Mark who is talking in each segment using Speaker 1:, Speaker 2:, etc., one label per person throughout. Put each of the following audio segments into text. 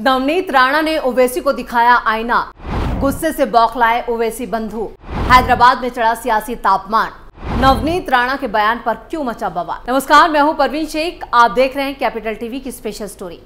Speaker 1: नवनीत राणा ने ओवैसी को दिखाया आईना, गुस्से से बौखलाए ओवैसी बंधु। हैदराबाद में चढ़ा सियासी तापमान, नवनीत राणा के बयान पर क्यों मचा बवाल। नमस्कार, मैं हूं परवीन शेख, आप देख रहे हैं कैपिटल टीवी की स्पेशल स्टोरी।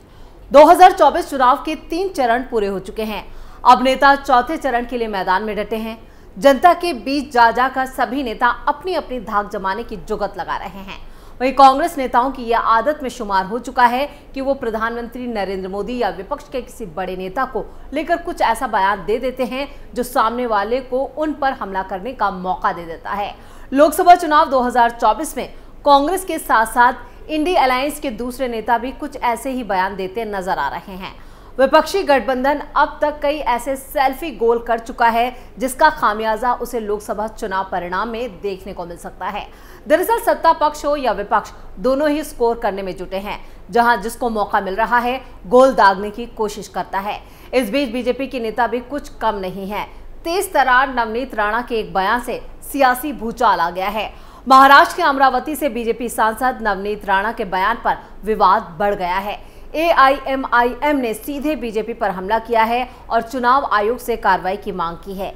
Speaker 1: 2024 चुनाव के 3 चरण पूरे हो चुके हैं। अब नेता चौथे चरण के लिए मैदान में डटे हैं। जनता के बीच जा जाकर सभी नेता अपनी अपनी धाक जमाने की जुगत लगा रहे हैं। वहीं कांग्रेस नेताओं की यह आदत में शुमार हो चुका है कि वो प्रधानमंत्री नरेंद्र मोदी या विपक्ष के किसी बड़े नेता को लेकर कुछ ऐसा बयान दे देते हैं जो सामने वाले को उन पर हमला करने का मौका दे देता है। लोकसभा चुनाव 2024 में कांग्रेस के साथ साथ इंडी अलायंस के दूसरे नेता भी कुछ ऐसे ही बयान देते नजर आ रहे हैं। विपक्षी गठबंधन अब तक कई ऐसे सेल्फी गोल कर चुका है जिसका खामियाजा उसे लोकसभा चुनाव परिणाम में देखने को मिल सकता है। दरअसल सत्ता पक्ष हो या विपक्ष, दोनों ही स्कोर करने में जुटे हैं। जहां जिसको मौका मिल रहा है गोल दागने की कोशिश करता है। इस बीच बीजेपी के नेता भी कुछ कम नहीं है। तेज तरार नवनीत राणा के एक बयान से सियासी भूचाल आ गया है। महाराष्ट्र के अमरावती से बीजेपी सांसद नवनीत राणा के बयान पर विवाद बढ़ गया है। AIMIM ने सीधे बीजेपी पर हमला किया है और चुनाव आयोग से कार्रवाई की मांग की है।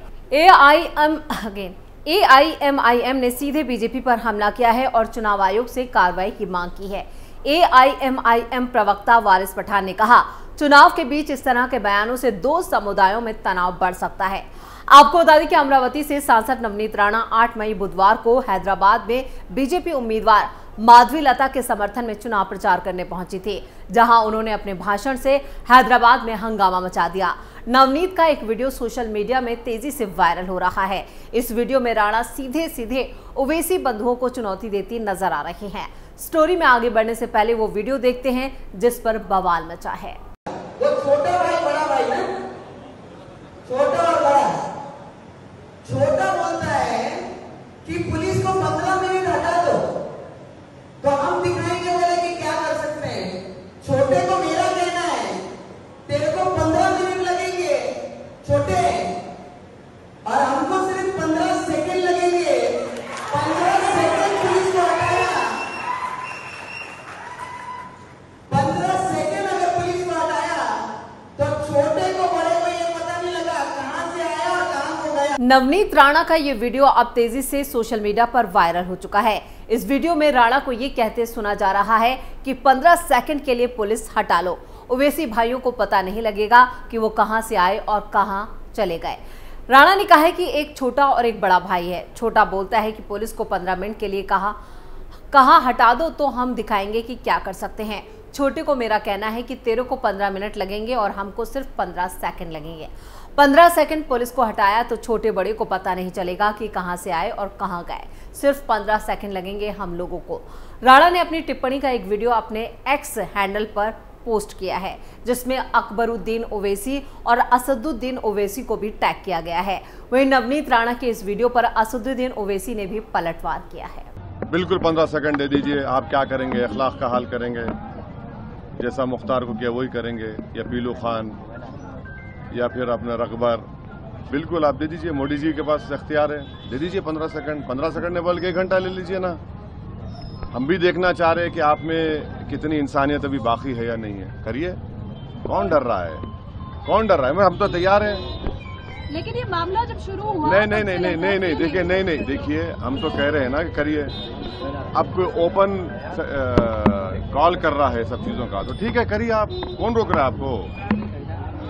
Speaker 1: AIMIM ने सीधे बीजेपी पर हमला किया है और चुनाव आयोग से कार्रवाई की मांग की है। AIMIM प्रवक्ता वारिस पठान ने कहा, चुनाव के बीच इस तरह के बयानों से 2 समुदायों में तनाव बढ़ सकता है। आपको बता दें कि अमरावती से सांसद नवनीत राणा 8 मई बुधवार को हैदराबाद में बीजेपी उम्मीदवार माधवी लता के समर्थन में चुनाव प्रचार करने पहुंची थी, जहां उन्होंने अपने भाषण से हैदराबाद में हंगामा मचा दिया। नवनीत का एक वीडियो सोशल मीडिया में तेजी से वायरल हो रहा है। इस वीडियो में राणा सीधे ओवैसी बंधुओं को चुनौती देती नजर आ रही हैं। स्टोरी में आगे बढ़ने से पहले वो वीडियो देखते हैं जिस पर बवाल मचा है।
Speaker 2: वो छोटा भाई बड़ा भाई ना, छोटा और बड़ा। छोटा बोलता है कि पुलिस को 15 मिनट हटा दो तो हम दिखाएंगे बोले कि क्या कर सकते हैं। छोटे को मेरा कहना है तेरे को 15 मिनट लगेंगे छोटे, और हमको सिर्फ 15 सेकंड लगेंगे। 15 सेकंड पुलिस को हटाया, 15 सेकंड अगर पुलिस को हटाया तो छोटे को बड़े को ये पता नहीं लगा कहां से आया और कहां को गया।
Speaker 1: नवनीत राणा का ये वीडियो अब तेजी से सोशल मीडिया पर वायरल हो चुका है। इस वीडियो में राणा को ये कहते सुना जा रहा है कि 15 सेकंड के लिए पुलिस हटा लो, ओवैसी भाइयों को पता नहीं लगेगा कि वो कहां से आए और कहां चले गए। राणा ने कहा है कि एक छोटा और एक बड़ा भाई है। छोटा बोलता है कि पुलिस को 15 मिनट के लिए कहा हटा दो तो हम दिखाएंगे कि क्या कर सकते हैं। छोटे को मेरा कहना है कि तेरे को 15 मिनट लगेंगे और हमको सिर्फ 15 सेकंड लगेंगे। 15 सेकंड पुलिस को हटाया तो छोटे बड़े को पता नहीं चलेगा कि कहां से आए और कहां गए। सिर्फ 15 सेकंड लगेंगे हम लोगों को। राणा ने अपनी टिप्पणी का एक वीडियो अपने एक्स हैंडल पर पोस्ट किया है, जिसमें अकबरुद्दीन ओवैसी और असदुद्दीन ओवैसी को भी टैग किया गया है। वहीं नवनीत राणा के इस वीडियो पर असदुद्दीन ओवैसी ने भी पलटवार किया है।
Speaker 3: बिल्कुल 15 सेकंड दे दीजिए, आप क्या करेंगे, अखलाक का हाल करेंगे, जैसा मुख्तार को किया वही करेंगे, या पीलू खान या फिर अपना रकबर, बिल्कुल आप दे दीजिए। मोदी जी के पास इख्तियार है, दे दीजिए 15 सेकंड। 15 सेकंड ने बल्कि 1 घंटा ले लीजिए ना। हम भी देखना चाह रहे हैं कि आप में कितनी इंसानियत अभी बाकी है या नहीं है। करिए, कौन डर रहा है, कौन डर रहा है। हम तो तैयार हैं।
Speaker 4: लेकिन ये मामला जब शुरू हुआ
Speaker 3: नहीं देखिए, नहीं देखिए, हम तो कह रहे हैं ना कि करिए। अब कोई ओपन कॉल कर रहा है सब चीजों का, तो ठीक है करिए आप, कौन रोक रहा है आपको।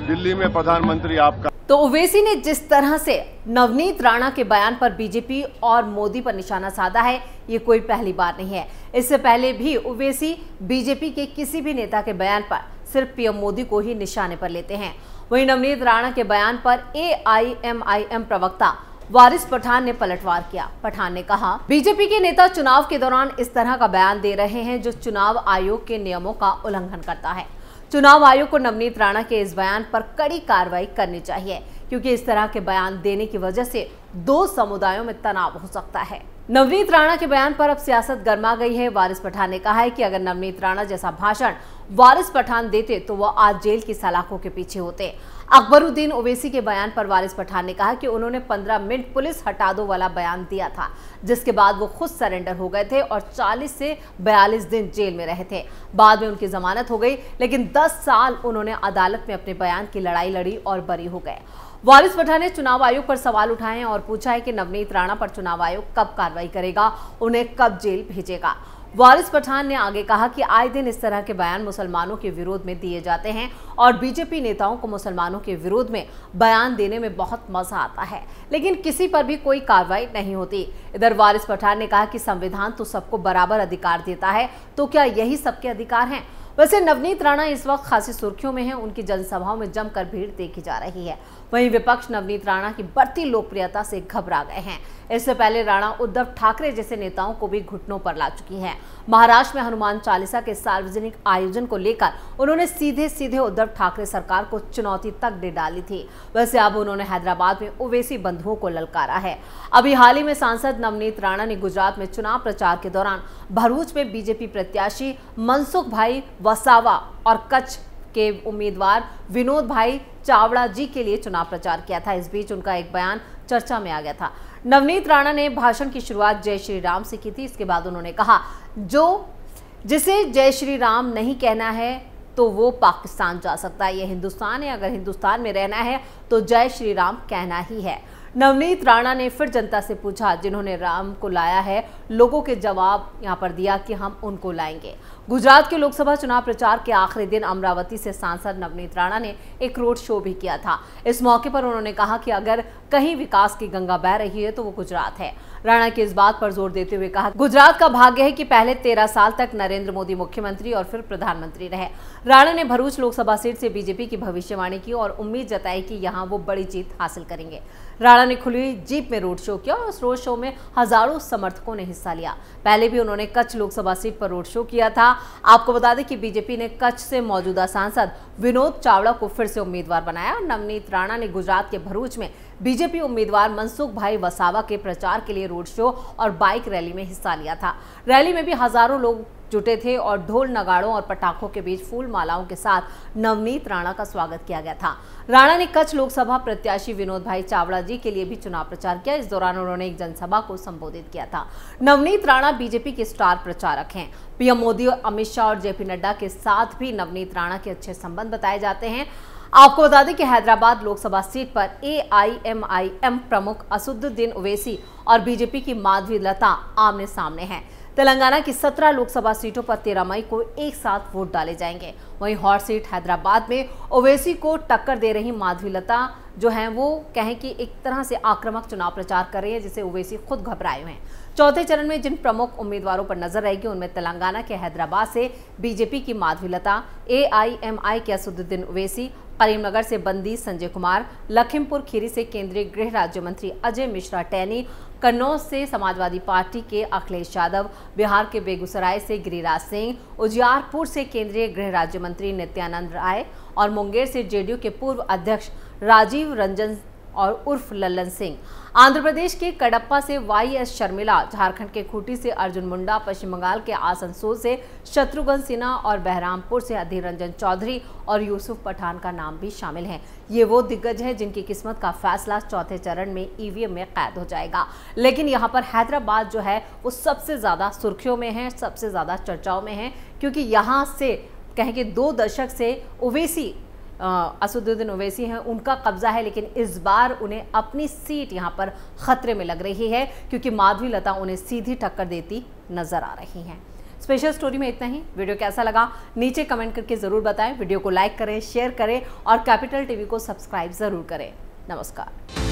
Speaker 3: दिल्ली में प्रधानमंत्री आपका।
Speaker 1: तो ओवैसी ने जिस तरह से नवनीत राणा के बयान पर बीजेपी और मोदी पर निशाना साधा है, ये कोई पहली बार नहीं है। इससे पहले भी ओवैसी बीजेपी के किसी भी नेता के बयान पर सिर्फ पीएम मोदी को ही निशाने पर लेते हैं। वहीं नवनीत राणा के बयान पर AIMIM प्रवक्ता वारिस पठान ने पलटवार किया। पठान ने कहा, बीजेपी के नेता चुनाव के दौरान इस तरह का बयान दे रहे हैं जो चुनाव आयोग के नियमों का उल्लंघन करता है। चुनाव आयोग को नवनीत राणा के इस बयान पर कड़ी कार्रवाई करनी चाहिए, क्योंकि इस तरह के बयान देने की वजह से दो समुदायों में तनाव हो सकता है। नवनीत राणा के बयान पर अब सियासत गर्मा गई है। वारिस पठान ने कहा है कि अगर नवनीत राणा जैसा भाषण वारिस पठान देते तो वो आज जेल की सलाखों के पीछे होते। अकबरुद्दीन ओवैसी के बयान पर वारिस पठान ने कहा कि उन्होंने 15 मिनट पुलिस हटा दो वाला बयान दिया था, जिसके बाद वो खुद सरेंडर हो गए थे और 40 से 42 दिन जेल में रहे थे। बाद में उनकी जमानत हो गई, लेकिन 10 साल उन्होंने अदालत में अपने बयान की लड़ाई लड़ी और बरी हो गए। वारिस पठान ने चुनाव आयोग पर सवाल उठाए हैं और पूछा है कि नवनीत राणा पर चुनाव आयोग कब कार्रवाई करेगा, उन्हें कब जेल भेजेगा। वारिस पठान ने आगे कहा कि आए दिन इस तरह के बयान मुसलमानों के विरोध में दिए जाते हैं और बीजेपी नेताओं को मुसलमानों के विरोध में बयान देने में बहुत मजा आता है, लेकिन किसी पर भी कोई कार्रवाई नहीं होती। इधर वारिस पठान ने कहा कि संविधान तो सबको बराबर अधिकार देता है, तो क्या यही सबके अधिकार हैं? वैसे नवनीत राणा इस वक्त खासी सुर्खियों में हैं। उनकी जनसभाओं में जमकर भीड़ देखी जा रही है। वहीं विपक्ष नवनीत राणा की बढ़ती लोकप्रियता से घबरा गए हैं। इससे पहले राणा उद्धव ठाकरे जैसे नेताओं को भी घुटनों पर ला चुकी हैं। महाराष्ट्र में हनुमान चालीसा के सार्वजनिक आयोजन को लेकर उन्होंने सीधे उद्धव ठाकरे सरकार को चुनौती तक दे डाली थी। वैसे अब उन्होंने हैदराबाद में ओवैसी बंधुओं को ललकारा है। अभी हाल ही में सांसद नवनीत राणा ने गुजरात में चुनाव प्रचार के दौरान भरूच में बीजेपी प्रत्याशी मनसुख भाई वसावा और कच्छ के उम्मीदवार विनोद भाई चावड़ा जी के लिए चुनाव प्रचार किया था। इस बीच उनका एक बयान चर्चा में आ गया था। नवनीत राणा ने भाषण की शुरुआत जय श्री राम से की थी। इसके बाद उन्होंने कहा, जिसे जय श्री राम नहीं कहना है तो वो पाकिस्तान जा सकता है, ये हिंदुस्तान है, अगर हिंदुस्तान में रहना है तो जय श्री राम कहना ही है। नवनीत राणा ने फिर जनता से पूछा, जिन्होंने राम को लाया है, लोगों के जवाब यहां पर दिया कि हम उनको लाएंगे। गुजरात के लोकसभा चुनाव प्रचार के आखिरी दिन अमरावती से सांसद नवनीत राणा ने एक रोड शो भी किया था। इस मौके पर उन्होंने कहा कि अगर कहीं विकास की गंगा बह रही है तो वो गुजरात है। राणा की इस बात पर जोर देते हुए कहा, गुजरात का भाग्य है कि पहले 13 साल तक नरेंद्र मोदी मुख्यमंत्री और फिर प्रधानमंत्री रहे। राणा ने भरूच लोकसभा सीट से बीजेपी की भविष्यवाणी की और उम्मीद जताई कि यहां वो बड़ी जीत हासिल करेंगे। राणा ने खुली जीप में रोड शो किया और उस रोड शो में हजारों समर्थकों ने हिस्सा लिया। पहले भी उन्होंने कच्छ लोकसभा सीट पर रोड शो किया था। आपको बता दें कि बीजेपी ने कच्छ से मौजूदा सांसद विनोद चावड़ा को फिर से उम्मीदवार बनाया और नवनीत राणा ने गुजरात के भरूच में बीजेपी उम्मीदवार मनसुख भाई वसावा के प्रचार के लिए रोड शो और बाइक रैली में हिस्सा लिया था। रैली में भी हजारों लोग जुटे थे और ढोल नगाड़ों और पटाखों के बीच फूल मालाओं के साथ नवनीत राणा का स्वागत किया गया था। राणा ने कच्छ लोकसभा प्रत्याशी विनोद भाई चावड़ा जी के लिए भी चुनाव प्रचार किया। इस दौरान उन्होंने एक जनसभा को संबोधित किया था। नवनीत राणा बीजेपी के स्टार प्रचारक हैं। पीएम मोदी, अमित शाह और जेपी नड्डा के साथ भी नवनीत राणा के अच्छे संबंध बताए जाते हैं। आपको बता दें कि हैदराबाद लोकसभा सीट पर AIMIM प्रमुख असदुद्दीन ओवैसी और बीजेपी की माधवी लता आमने सामने हैं। तेलंगाना की 17 लोकसभा सीटों पर 13 मई को एक साथ वोट डाले जाएंगे। वहीं हॉट सीट हैदराबाद में ओवैसी को टक्कर दे रही माधवी लता जो हैं वो कहें कि एक तरह से आक्रामक चुनाव प्रचार कर रही है, जिसे ओवैसी खुद घबराए हुए हैं। चौथे चरण में जिन प्रमुख उम्मीदवारों पर नजर रहेगी उनमें तेलंगाना के हैदराबाद से बीजेपी की माधवी लता, AIMI के असदुद्दीन ओवैसी, करीमनगर से बंदी संजय कुमार, लखीमपुर खीरी से केंद्रीय गृह राज्य मंत्री अजय मिश्रा टैनी, कन्नौज से समाजवादी पार्टी के अखिलेश यादव, बिहार के बेगूसराय से गिरिराज सिंह, उजियारपुर से केंद्रीय गृह राज्य मंत्री नित्यानंद राय और मुंगेर से जेडीयू के पूर्व अध्यक्ष राजीव रंजन और उर्फ लल्लन सिंह, आंध्र प्रदेश के कडप्पा से YS शर्मिला, झारखंड के खूंटी से अर्जुन मुंडा, पश्चिम बंगाल के आसनसोल से शत्रुघ्न सिन्हा और बहरामपुर से अधीर रंजन चौधरी और यूसुफ पठान का नाम भी शामिल हैं। ये वो दिग्गज हैं जिनकी किस्मत का फैसला चौथे चरण में EVM में कैद हो जाएगा। लेकिन यहाँ पर हैदराबाद जो है वो सबसे ज्यादा सुर्खियों में है, सबसे ज्यादा चर्चाओं में है, क्योंकि यहाँ से कहें कि 2 दशक से ओवैसी असदुद्दीन ओवैसी हैं, उनका कब्जा है। लेकिन इस बार उन्हें अपनी सीट यहां पर खतरे में लग रही है, क्योंकि माधवी लता उन्हें सीधी टक्कर देती नजर आ रही हैं। स्पेशल स्टोरी में इतना ही। वीडियो कैसा लगा नीचे कमेंट करके जरूर बताएं। वीडियो को लाइक करें, शेयर करें और कैपिटल टीवी को सब्सक्राइब जरूर करें। नमस्कार।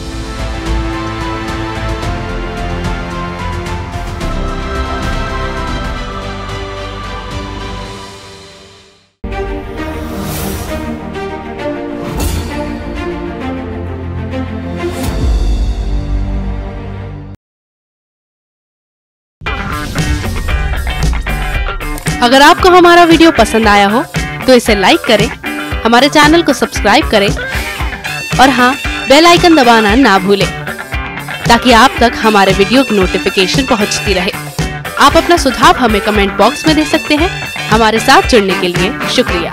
Speaker 5: अगर आपको हमारा वीडियो पसंद आया हो तो इसे लाइक करें, हमारे चैनल को सब्सक्राइब करें और हाँ, बेल आइकन दबाना ना भूलें। ताकि आप तक हमारे वीडियो की नोटिफिकेशन पहुंचती रहे। आप अपना सुझाव हमें कमेंट बॉक्स में दे सकते हैं। हमारे साथ जुड़ने के लिए शुक्रिया।